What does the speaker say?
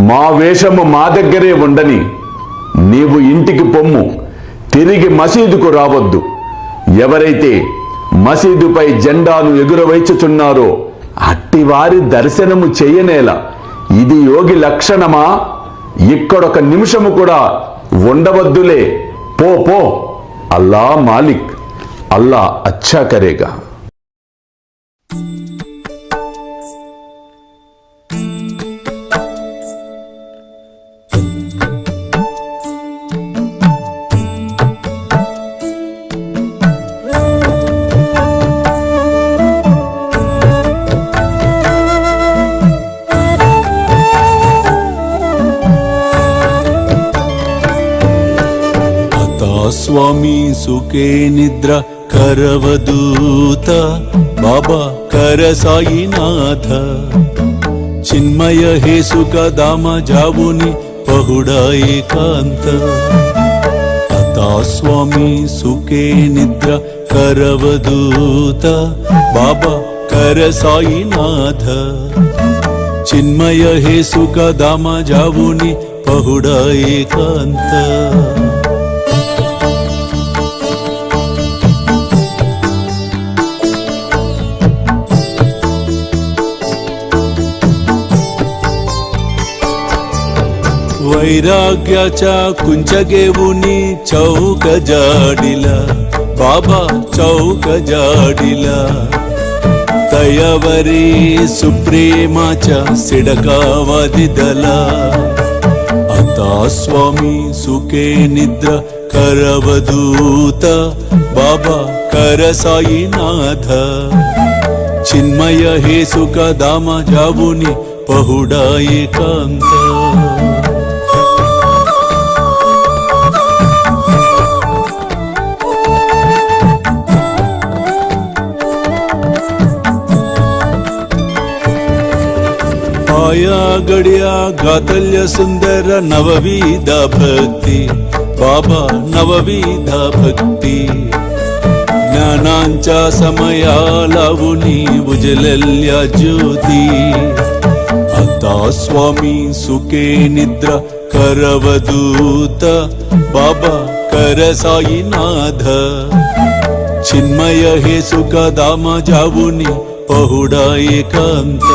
మా వేషము మా దగ్గరే ఉండని, నీవు ఇంటికి పొమ్ము, తిరిగి మసీదుకు రావద్దు. ఎవరైతే మసీదుపై జెండాను ఎగురవైచుచున్నారో అట్టివారి దర్శనము చేయనేలా. ఇది యోగి లక్షణమా? ఇక్కడొక నిమిషము కూడా ఉండవద్దులే. పో పో, అల్లా మాలిక్, అల్లా అచ్చా కరేగా. స్వామి సుఖే నిద్ర కరవదూత బాబా కర సాయినాథ చిన్మయ హే సుఖ దామ జావుని పహుడా ఏకాంత అతా స్వామి సుఖే నిద్ర కరవదూత బాబా కర సాయినాథ చిన్మయ హే సుఖ దామ జావుని పహుడా ఏకాంత वैराग्याच्या कुंचगेवुनी चौक जाडिला बाबा चौक जाडिला तयावरी सुप्रेमाच्या सिडकावादिदला आता स्वामी सुखे निद्र करवदूत बाबा कर साईनाथ चिन्मय हे सुख दाम जावुनी पहुडा एकांत आया गड्या गातल्य सुंदर नवविध भक्ती बाबा नवविध भक्ती ज्ञानांच्या समया लावुनी उजलल्या ज्योती आता स्वामी सुखे निद्रा करवदूत बाबा कर साईनाथ चिन्मय हे सुख दाम जावुनी पहुडा एकांत